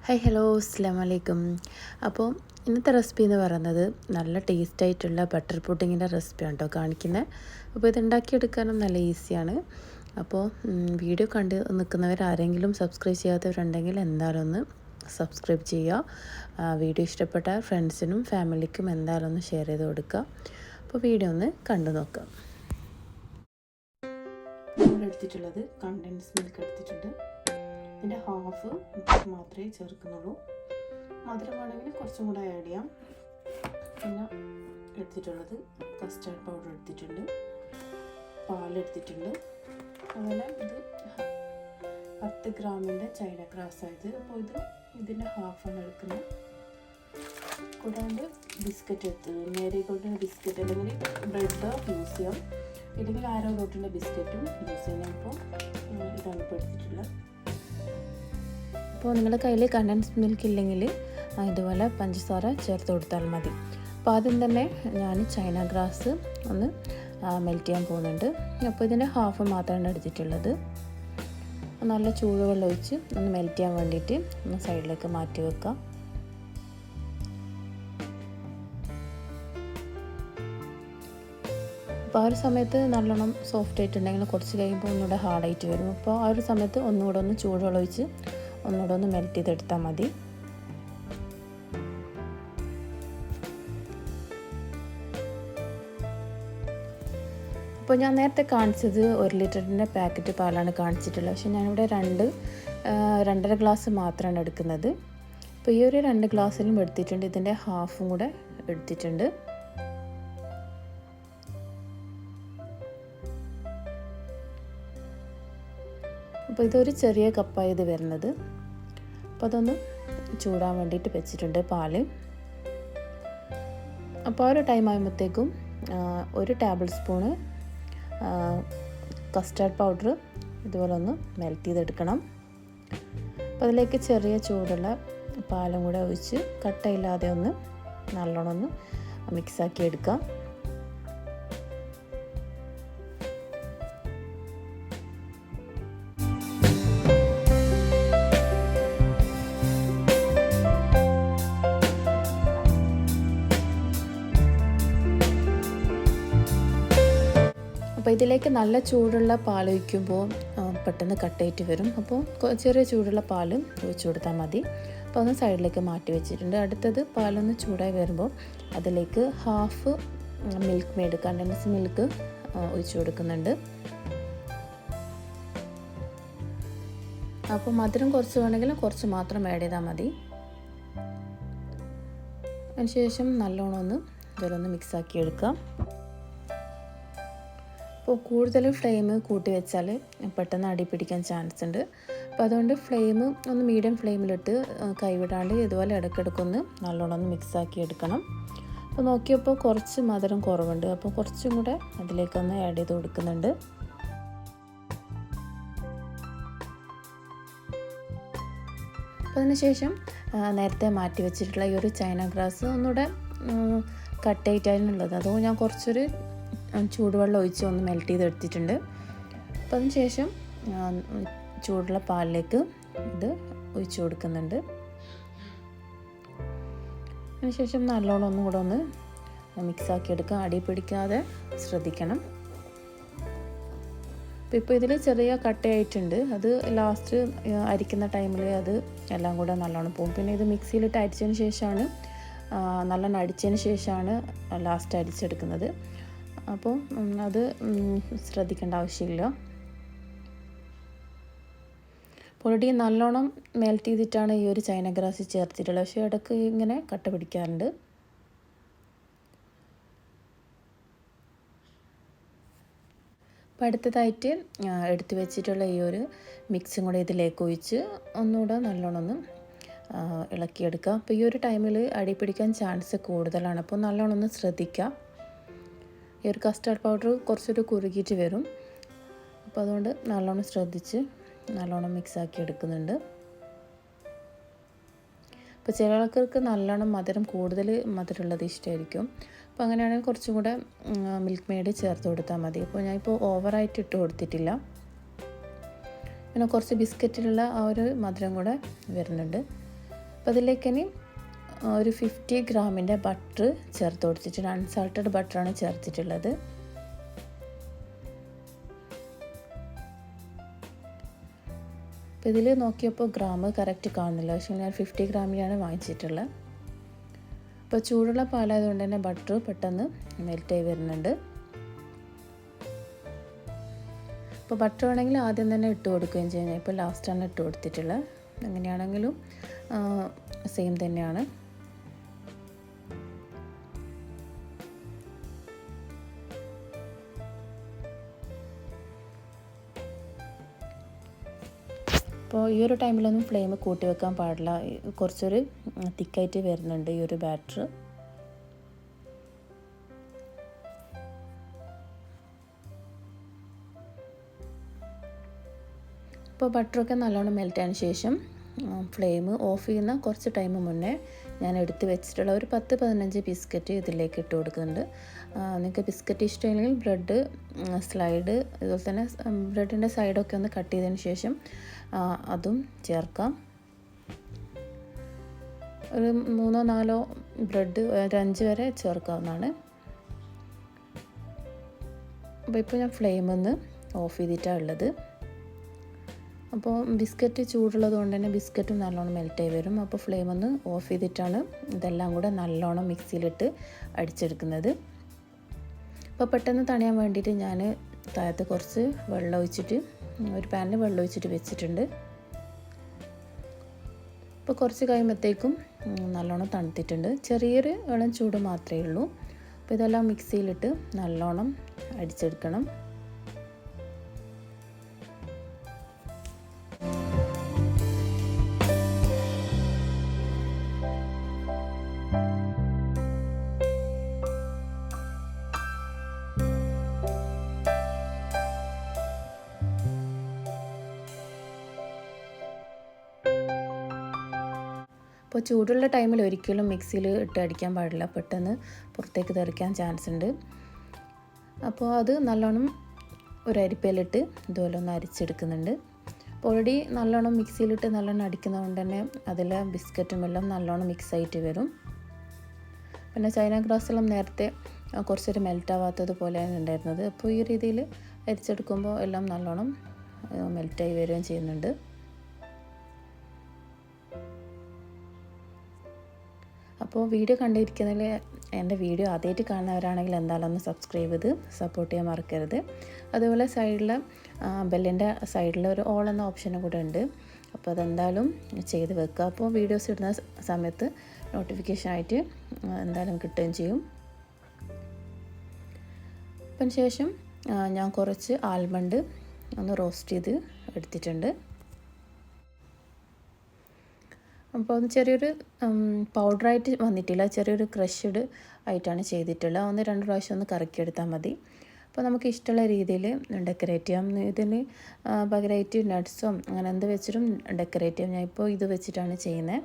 Hi hello അസ്സലാമു അലൈക്കും. അപ്പോൾ ഇന്നത്തെ റെസിപ്പി എന്ന് പറയുന്നത് നല്ല ടേസ്റ്റായിട്ടുള്ള ബട്ടർ പുഡിങ്ങിൻ്റെ റെസിപ്പിയാണ് കേട്ടോ കാണിക്കുന്നത്. അപ്പോൾ ഇത് ഉണ്ടാക്കിയെടുക്കാനും നല്ല ഈസിയാണ്. അപ്പോൾ വീഡിയോ കണ്ട് നിൽക്കുന്നവരാരെങ്കിലും സബ്സ്ക്രൈബ് ചെയ്യാത്തവരുണ്ടെങ്കിൽ എന്തായാലും ഒന്ന് സബ്സ്ക്രൈബ് ചെയ്യുക. വീഡിയോ ഇഷ്ടപ്പെട്ട ഫ്രണ്ട്സിനും ഫാമിലിക്കും എന്തായാലും ഒന്ന് ഷെയർ ചെയ്ത് കൊടുക്കുക. അപ്പോൾ വീഡിയോ ഒന്ന് കണ്ടു നോക്കാം. നമ്മൾ എടുത്തിട്ടുള്ളത് കണ്ടൻസ് മിൽക്ക് എടുത്തിട്ടുണ്ട്. ഇതിൻ്റെ ഹാഫ് മാത്രമേ ചേർക്കുന്നുള്ളൂ. മധുരം വേണമെങ്കിൽ കുറച്ചും കൂടെ ആഡ് ചെയ്യാം. പിന്നെ എടുത്തിട്ടുള്ളത് കസ്റ്റാർഡ് പൗഡർ എടുത്തിട്ടുണ്ട്, പാലെടുത്തിട്ടുണ്ട്. അതുപോലെ ഇത് 10 ഗ്രാമിൻ്റെ ചൈന ഗ്രാസ് ആയത്. അപ്പോൾ ഇതിൻ്റെ ഹാഫാണ് എടുക്കുന്നത്. കൂടാണ്ട് ബിസ്ക്കറ്റ് എടുത്തത് മേരിഗോൾഡിൻ്റെ ബിസ്ക്കറ്റ് അല്ലെങ്കിൽ ബ്രെഡ് യൂസ് ചെയ്യാം, ഇല്ലെങ്കിൽ ആരോ റോട്ടിൻ്റെ ബിസ്ക്കറ്റും യൂസ് ചെയ്യാം. അപ്പോൾ ഇതാണ് ഇപ്പോൾ എടുത്തിട്ടുള്ളത്. അപ്പോൾ നിങ്ങളുടെ കയ്യിൽ കണ്ടൻസ് മിൽക്ക് ഇല്ലെങ്കിൽ ഇതുപോലെ പഞ്ചസാര ചേർത്ത് കൊടുത്താൽ മതി. അപ്പോൾ ആദ്യം തന്നെ ഞാൻ ചൈന ഗ്രാസ് ഒന്ന് മെൽറ്റ് ചെയ്യാൻ പോകുന്നുണ്ട്. അപ്പോൾ ഇതിൻ്റെ ഹാഫ് മാത്രമാണ് എടുത്തിട്ടുള്ളത്. നല്ല ചൂടുവെള്ളം ഒഴിച്ച് ഒന്ന് മെൽറ്റ് ചെയ്യാൻ വേണ്ടിയിട്ട് ഒന്ന് സൈഡിലേക്ക് മാറ്റി വെക്കാം. അപ്പോൾ ആ ഒരു സമയത്ത് നല്ലോണം സോഫ്റ്റ് ആയിട്ടുണ്ടെങ്കിൽ കുറച്ച് കഴിയുമ്പോൾ ഒന്നുകൂടെ ഹാർഡായിട്ട് വരും. അപ്പോൾ ആ ഒരു സമയത്ത് ഒന്നുകൂടെ ഒന്ന് ചൂടുവെള്ളം ഒഴിച്ച് ഒന്നുകൂടെ ഒന്ന് മെൽറ്റ് ചെയ്തെടുത്താൽ മതി. അപ്പോൾ ഞാൻ നേരത്തെ കാണിച്ചത് 1 ലിറ്ററിൻ്റെ പാക്കറ്റ് പാലാണ് കാണിച്ചിട്ടുള്ളത്. പക്ഷേ ഞാനിവിടെ 2.5 ഗ്ലാസ് മാത്രമാണ് എടുക്കുന്നത്. അപ്പോൾ ഈ ഒരു 2 ഗ്ലാസ്സിലും എടുത്തിട്ടുണ്ട്. ഇതിൻ്റെ ഹാഫും കൂടെ എടുത്തിട്ടുണ്ട്. അപ്പോൾ ഇതൊരു ചെറിയ കപ്പാണ് ഇത് വരുന്നത്. അപ്പോൾ അതൊന്ന് ചൂടാൻ വേണ്ടിയിട്ട് വെച്ചിട്ടുണ്ട് പാല്. അപ്പോൾ ആ ഒരു ടൈം ആകുമ്പോഴത്തേക്കും 1 ടേബിൾ സ്പൂണ് കസ്റ്റാർഡ് പൗഡർ ഇതുപോലെ ഒന്ന് മെൽറ്റ് ചെയ്തെടുക്കണം. അപ്പോൾ അതിലേക്ക് ചെറിയ ചൂടുള്ള പാലും കൂടെ ഒഴിച്ച് കട്ടയില്ലാതെ ഒന്ന് നല്ലോണം ഒന്ന് മിക്സാക്കി എടുക്കാം. അപ്പോൾ ഇതിലേക്ക് നല്ല ചൂടുള്ള പാൽ ഒഴിക്കുമ്പോൾ പെട്ടെന്ന് കട്ടയിട്ട് വരും. അപ്പോൾ ചെറിയ ചൂടുള്ള പാലും ഒഴിച്ച് കൊടുത്താൽ മതി. അപ്പോൾ ഒന്ന് സൈഡിലേക്ക് മാറ്റി വെച്ചിട്ടുണ്ട്. അടുത്തത് പാലൊന്ന് ചൂടായി വരുമ്പോൾ അതിലേക്ക് half Milkmaid condensed milk ഒഴിച്ച് കൊടുക്കുന്നുണ്ട്. അപ്പോൾ മധുരം കുറച്ച് വേണമെങ്കിൽ കുറച്ച് മാത്രം ആഡ് ചെയ്താൽ മതി. അതിനുശേഷം നല്ലോണം ഒന്ന് ഇതിലൊന്ന് മിക്സാക്കി എടുക്കാം. അപ്പോൾ കൂടുതൽ ഫ്ലെയിം കൂട്ടി വെച്ചാൽ പെട്ടെന്ന് അടി പിടിക്കാൻ ചാൻസ് ഉണ്ട്. അപ്പോൾ അതുകൊണ്ട് ഫ്ലെയിം ഒന്ന് മീഡിയം ഫ്ലെയിമിലിട്ട് കൈവിടാണ്ട് ഇതുപോലെ ഇടയ്ക്കിടയ്ക്കൊന്ന് നല്ലോണം ഒന്ന് മിക്സാക്കി എടുക്കണം. അപ്പോൾ നോക്കിയപ്പോൾ കുറച്ച് മധുരം കുറവുണ്ട്. അപ്പോൾ കുറച്ചും കൂടെ അതിലേക്കൊന്ന് ആഡ് ചെയ്ത് കൊടുക്കുന്നുണ്ട്. അപ്പോൾ അതിനുശേഷം നേരത്തെ മാറ്റി വെച്ചിട്ടുള്ള ഈ ഒരു ചൈന ഗ്രാസ് ഒന്നുകൂടെ കട്ടായിട്ടാണുള്ളത്. അതുകൊണ്ട് ഞാൻ കുറച്ചൊരു ചൂടുവെള്ളം ഒഴിച്ച് ഒന്ന് മെൽറ്റ് ചെയ്തെടുത്തിട്ടുണ്ട്. അപ്പോൾ അതിന് ശേഷം ചൂടുള്ള പാലിലേക്ക് ഇത് ഒഴിച്ച് കൊടുക്കുന്നുണ്ട്. അതിനുശേഷം നല്ലോണം ഒന്നും കൂടെ ഒന്ന് മിക്സാക്കി എടുക്കുക. അടി പിടിക്കാതെ ശ്രദ്ധിക്കണം. ഇപ്പോൾ ഇതിൽ ചെറിയ കട്ടയായിട്ടുണ്ട്. അത് ലാസ്റ്റ് അരിക്കുന്ന ടൈമിൽ അത് എല്ലാം കൂടെ നല്ലോണം പോകും. പിന്നെ ഇത് മിക്സിയിലിട്ട് അരിച്ചതിന് ശേഷമാണ് നല്ലോണം അടിച്ചതിന് ശേഷമാണ് ലാസ്റ്റ് അരിച്ചെടുക്കുന്നത്. അപ്പോൾ അത് ശ്രദ്ധിക്കേണ്ട ആവശ്യമില്ല. ഓൾറെഡി നല്ലോണം മെൽറ്റ് ചെയ്തിട്ടാണ് ഈ ഒരു ചൈന ഗ്രാസ് ചേർത്തിട്ടുള്ളത്. പക്ഷേ ഇടയ്ക്ക് ഇങ്ങനെ കട്ട പിടിക്കാറുണ്ട്. അപ്പോൾ അടുത്തതായിട്ട് എടുത്തു വെച്ചിട്ടുള്ള ഈ ഒരു മിക്സും കൂടെ ഇതിലേക്ക് ഒഴിച്ച് ഒന്നുകൂടെ നല്ലോണം ഒന്ന് ഇളക്കിയെടുക്കുക. അപ്പോൾ ഈ ഒരു ടൈമിൽ അടി പിടിക്കാൻ ചാൻസ് കൂടുതലാണ്. അപ്പോൾ നല്ലോണം ഒന്ന് ശ്രദ്ധിക്കുക. ഈ ഒരു കസ്റ്റാർഡ് പൗഡർ കുറച്ചൊരു കുറുകിയിട്ട് വരും. അപ്പോൾ അതുകൊണ്ട് നല്ലോണം ശ്രദ്ധിച്ച് നല്ലോണം മിക്സാക്കി എടുക്കുന്നുണ്ട്. അപ്പോൾ ചില ആൾക്കാർക്ക് നല്ലോണം കൂടുതൽ മധുരമുള്ളത് ഇഷ്ടമായിരിക്കും. അപ്പോൾ അങ്ങനെയാണെങ്കിൽ കുറച്ചും കൂടെ മിൽക്ക് മെയ്ഡ് ചേർത്ത് കൊടുത്താൽ മതി. അപ്പോൾ ഞാനിപ്പോൾ ഓവറായിട്ട് ഇട്ട് കൊടുത്തിട്ടില്ല. പിന്നെ കുറച്ച് ബിസ്ക്കറ്റിലുള്ള ആ ഒരു മധുരം കൂടെ വരുന്നുണ്ട്. അപ്പോൾ അതിലേക്ക് ഇനി ഒരു 50 ഗ്രാമിൻ്റെ ബട്ടർ ചേർത്ത് കൊടുത്തിട്ടുണ്ട്. അൺസാൾട്ടഡ് ബട്ടറാണ് ചേർത്തിട്ടുള്ളത്. അപ്പോൾ ഇതിൽ നോക്കിയപ്പോൾ ഗ്രാം കറക്റ്റ് കാണുന്നില്ല, പക്ഷേ ഞാൻ 50 ഗ്രാമിനാണ് വാങ്ങിച്ചിട്ടുള്ളത്. അപ്പോൾ ചൂടുള്ള പാലായതുകൊണ്ട് തന്നെ ബട്ടർ പെട്ടെന്ന് മെൽറ്റായി വരുന്നുണ്ട്. അപ്പോൾ ബട്ടർ വേണമെങ്കിൽ ആദ്യം തന്നെ ഇട്ട് കൊടുക്കുകയും ചെയ്യുന്നത്, ഇപ്പോൾ ലാസ്റ്റാണ് ഇട്ട് കൊടുത്തിട്ടുള്ളത്. എങ്ങനെയാണെങ്കിലും സെയിം തന്നെയാണ്. അപ്പോൾ ഈ ഒരു ടൈമിലൊന്നും ഫ്ലെയിം കൂട്ടി വെക്കാൻ പാടില്ല, കുറച്ചൊരു തിക്കായിട്ട് വരുന്നുണ്ട് ഈ ഒരു ബാറ്റർ. അപ്പോൾ ബട്ടറൊക്കെ നല്ലോണം മെൽറ്റായതിന് ശേഷം ഫ്ലെയിം ഓഫ് ചെയ്യുന്ന കുറച്ച് ടൈം മുന്നേ ഞാൻ എടുത്ത് വെച്ചിട്ടുള്ള ഒരു 10-15 ബിസ്ക്കറ്റ് ഇതിലേക്ക് ഇട്ട് കൊടുക്കുന്നുണ്ട്. നിങ്ങൾക്ക് ബിസ്ക്കറ്റ് ഇഷ്ടമില്ലെങ്കിൽ ബ്രെഡ് സ്ലൈഡ്, അതുപോലെ തന്നെ ബ്രെഡിൻ്റെ സൈഡൊക്കെ ഒന്ന് കട്ട് ചെയ്തതിന് ശേഷം അതും ചേർക്കാം. ഒരു 3-4 ബ്രെഡ്, ഒരു 5 വരെ ചേർക്കാവുന്നതാണ്. അപ്പോൾ ഇപ്പോൾ ഞാൻ ഫ്ലെയിം ഒന്ന് ഓഫ് ചെയ്തിട്ടാണ് ഉള്ളത്. അപ്പോൾ ബിസ്ക്കറ്റ് ചൂടുള്ളത് കൊണ്ട് തന്നെ ബിസ്ക്കറ്റും നല്ലോണം മെൽറ്റായി വരും. അപ്പോൾ ഫ്ലെയിം ഒന്ന് ഓഫ് ചെയ്തിട്ടാണ് ഇതെല്ലാം കൂടെ നല്ലോണം മിക്സിയിലിട്ട് അടിച്ചെടുക്കുന്നത്. അപ്പോൾ പെട്ടെന്ന് തണിയാൻ വേണ്ടിയിട്ട് ഞാൻ താഴത്ത് കുറച്ച് വെള്ളം ഒഴിച്ചിട്ട്, ഒരു പാനിൽ വെള്ളം ഒഴിച്ചിട്ട് വെച്ചിട്ടുണ്ട്. ഇപ്പോൾ കുറച്ച് കഴിയുമ്പോഴത്തേക്കും നല്ലോണം തണുത്തിട്ടുണ്ട്. ചെറിയൊരു ഇളം ചൂട് മാത്രമേ ഉള്ളൂ. അപ്പോൾ ഇതെല്ലാം മിക്സിയിലിട്ട് നല്ലോണം അടിച്ചെടുക്കണം. അപ്പോൾ ചൂടുള്ള ടൈമിൽ ഒരിക്കലും മിക്സിയിൽ ഇട്ട് അടിക്കാൻ പാടില്ല, പെട്ടെന്ന് പുറത്തേക്ക് തെറിക്കാൻ ചാൻസ് ഉണ്ട്. അപ്പോൾ അത് നല്ലോണം ഒരു അരിപ്പയിലിട്ട് ഇതുപോലെ ഒന്ന് അരിച്ചെടുക്കുന്നുണ്ട്. അപ്പോൾ ഓൾറെഡി നല്ലോണം മിക്സിയിലിട്ട് നല്ലോണം അടിക്കുന്നതുകൊണ്ട് തന്നെ അതിലെ ബിസ്ക്കറ്റും എല്ലാം നല്ലോണം മിക്സ് ആയിട്ട് വരും. പിന്നെ ചൈന ഗ്രാസെല്ലാം നേരത്തെ കുറച്ചൊരു മെൽറ്റാവാത്തത് പോലെയാണ് ഉണ്ടായിരുന്നത്. അപ്പോൾ ഈ രീതിയിൽ അരിച്ചെടുക്കുമ്പോൾ എല്ലാം നല്ലോണം മെൽറ്റായി വരികയും ചെയ്യുന്നുണ്ട്. അപ്പോൾ വീഡിയോ കണ്ടിരിക്കുന്നതിൽ എൻ്റെ വീഡിയോ ആദ്യമായിട്ട് കാണുന്നവരാണെങ്കിൽ എന്തായാലും ഒന്ന് സബ്സ്ക്രൈബ് ചെയ്ത് സപ്പോർട്ട് ചെയ്യാൻ മറക്കരുത്. അതുപോലെ സൈഡിൽ ബെല്ലിൻ്റെ സൈഡിൽ ഒരു ഓൾ എന്ന ഓപ്ഷനും കൂടെ ഉണ്ട്. അപ്പോൾ അതെന്തായാലും ചെയ്ത് വെക്കുക. അപ്പോൾ വീഡിയോസ് ഇടുന്ന സമയത്ത് നോട്ടിഫിക്കേഷനായിട്ട് എന്തായാലും കിട്ടുകയും ചെയ്യും. അപ്പം ശേഷം ഞാൻ കുറച്ച് ആൽമണ്ട് ഒന്ന് റോസ്റ്റ് ചെയ്ത് എടുത്തിട്ടുണ്ട്. അപ്പോൾ ഒന്ന് ചെറിയൊരു പൗഡറായിട്ട് വന്നിട്ടില്ല, ചെറിയൊരു ക്രഷ്ഡ് ആയിട്ടാണ് ചെയ്തിട്ടുള്ളത്. 1-2 പ്രാവശ്യം ഒന്ന് കറക്കിയെടുത്താൽ മതി. അപ്പോൾ നമുക്ക് ഇഷ്ടമുള്ള രീതിയിൽ ഡെക്കറേറ്റ് ചെയ്യാം. ഇതിന് പകരമായിട്ട് നട്ട്സോ അങ്ങനെ എന്ത് വെച്ചിട്ടും ഡെക്കറേറ്റ് ചെയ്യാം. ഞാൻ ഇപ്പോൾ ഇത് വെച്ചിട്ടാണ് ചെയ്യുന്നത്.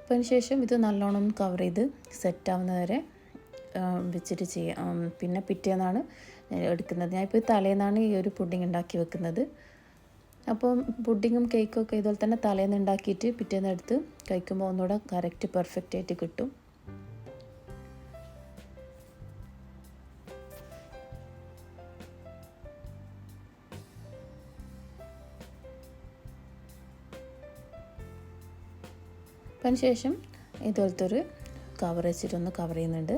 അപ്പോൾ അതിന് ശേഷം ഇത് നല്ലോണം കവർ ചെയ്ത് സെറ്റാവുന്നവരെ വെച്ചിട്ട് ചെയ്യാം. പിന്നെ പിറ്റേന്നാണ് എടുക്കുന്നത്. ഞാനിപ്പോൾ തലേന്നാണ് ഈ ഒരു പുഡിംഗ് ഉണ്ടാക്കി വെക്കുന്നത്. അപ്പോൾ പുഡിങ്ങും കേക്കും ഒക്കെ ഇതുപോലെ തന്നെ തലേന്ന് ഉണ്ടാക്കിയിട്ട് പിറ്റേന്ന് എടുത്ത് കഴിക്കുമ്പോൾ ഒന്നുകൂടെ കറക്റ്റ് പെർഫെക്റ്റ് ആയിട്ട് കിട്ടും. അതിന് ശേഷം ഇതുപോലത്തെ ഒരു കവർ വെച്ചിട്ടൊന്ന് കവർ ചെയ്യുന്നുണ്ട്.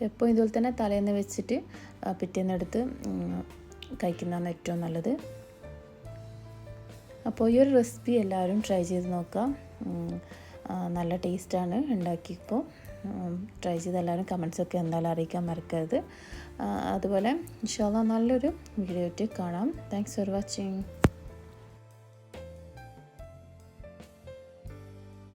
എപ്പോൾ ഇതുപോലെ തന്നെ തലേന്ന് വെച്ചിട്ട് പിറ്റേന്ന് എടുത്ത് കഴിക്കുന്നതാണ് ഏറ്റവും നല്ലത്. അപ്പോൾ ഈ ഒരു റെസിപ്പി എല്ലാവരും ട്രൈ ചെയ്ത് നോക്കാം. നല്ല ടേസ്റ്റാണ് ഉണ്ടാക്കിയപ്പോൾ. ട്രൈ ചെയ്ത് എല്ലാവരും കമൻസൊക്കെ എന്തായാലും അറിയിക്കാൻ മറക്കരുത്. അതുപോലെ ഇൻഷാ അല്ലാഹ് നല്ലൊരു വീഡിയോ ആയിട്ട് കാണാം. Thanks for watching.